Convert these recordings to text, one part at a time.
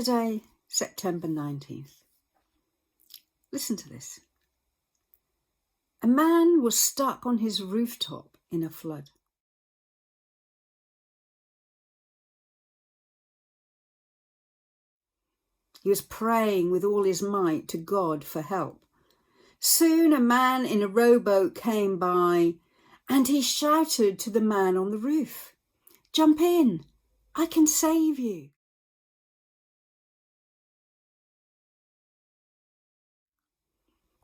Saturday, September 19th. Listen to this. A man was stuck on his rooftop in a flood. He was praying with all his might to God for help. Soon a man in a rowboat came by and he shouted to the man on the roof, "Jump in, I can save you."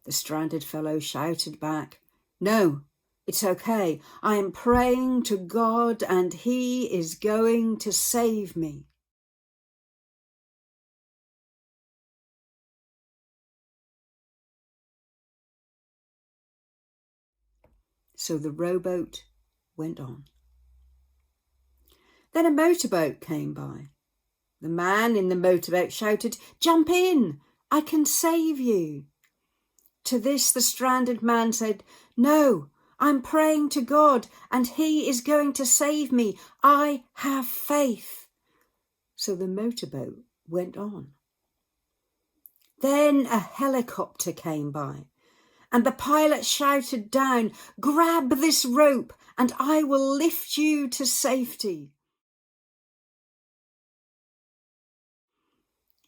The stranded fellow shouted back, "No, it's okay. I am praying to God and He is going to save me." So the rowboat went on. Then a motorboat came by. The man in the motorboat shouted, "Jump in, I can save you." To this the stranded man said, "No, I'm praying to God and He is going to save me. I have faith." So the motorboat went on. Then a helicopter came by and the pilot shouted down, "Grab this rope and I will lift you to safety."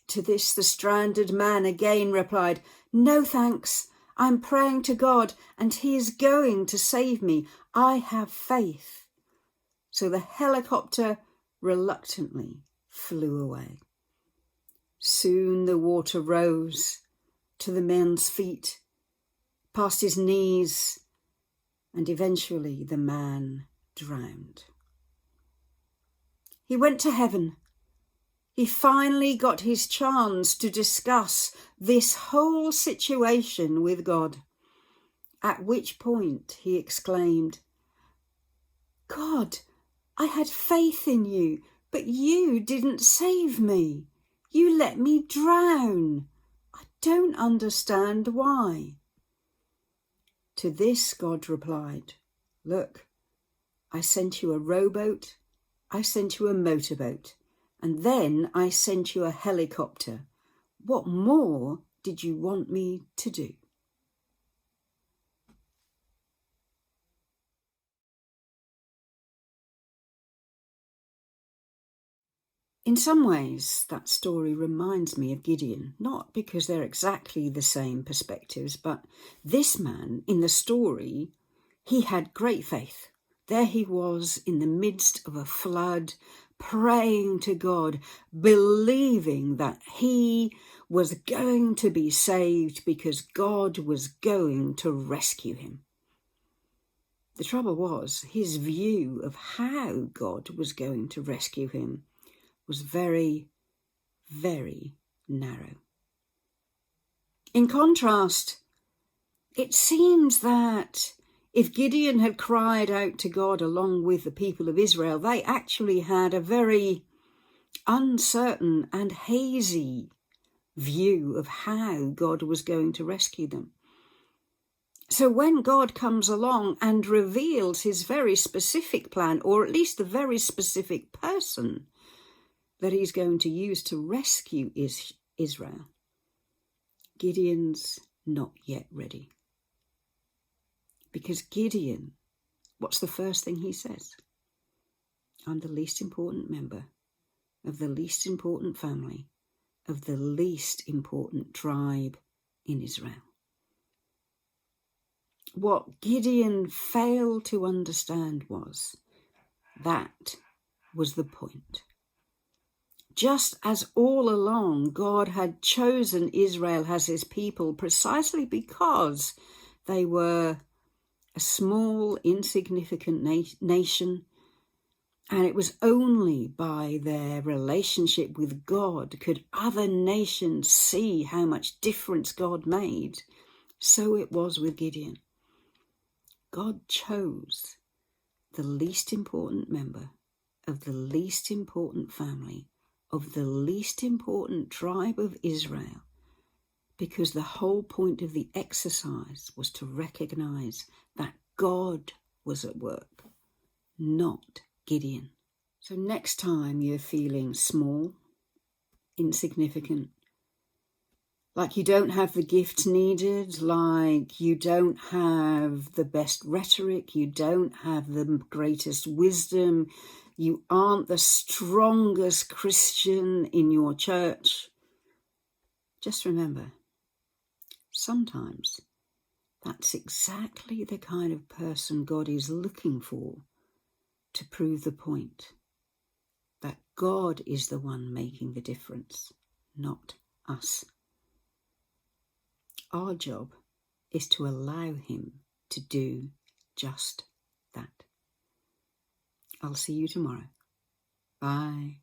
To this the stranded man again replied, "No thanks, I'm praying to God and He is going to save me. I have faith." So the helicopter reluctantly flew away. Soon the water rose to the man's feet, past his knees, and eventually the man drowned. He went to heaven. He finally got his chance to discuss this whole situation with God, at which point he exclaimed, "God, I had faith in you, but you didn't save me. You let me drown. I don't understand why." To this God replied, "Look, I sent you a rowboat, I sent you a motorboat, and then I sent you a helicopter. What more did you want me to do?" In some ways, that story reminds me of Gideon, not because they're exactly the same perspectives, but this man in the story, he had great faith. There he was in the midst of a flood, praying to God, believing that he was going to be saved because God was going to rescue him. The trouble was, his view of how God was going to rescue him was very, very narrow. In contrast, it seems that if Gideon had cried out to God along with the people of Israel, they actually had a very uncertain and hazy view of how God was going to rescue them. So when God comes along and reveals his very specific plan, or at least the very specific person that he's going to use to rescue Israel, Gideon's not yet ready. Because Gideon, what's the first thing he says? "I'm the least important member of the least important family of the least important tribe in Israel." What Gideon failed to understand was that was the point. Just as all along God had chosen Israel as his people precisely because they were a small, insignificant nation, and it was only by their relationship with God could other nations see how much difference God made. So it was with Gideon. God chose the least important member of the least important family of the least important tribe of Israel, because the whole point of the exercise was to recognize that God was at work, not Gideon. So next time you're feeling small, insignificant. Like you don't have the gift needed, like you don't have the best rhetoric, you don't have the greatest wisdom, you aren't the strongest Christian in your church. Just remember, sometimes that's exactly the kind of person God is looking for to prove the point that God is the one making the difference, not us. Our job is to allow him to do just that. I'll see you tomorrow. Bye.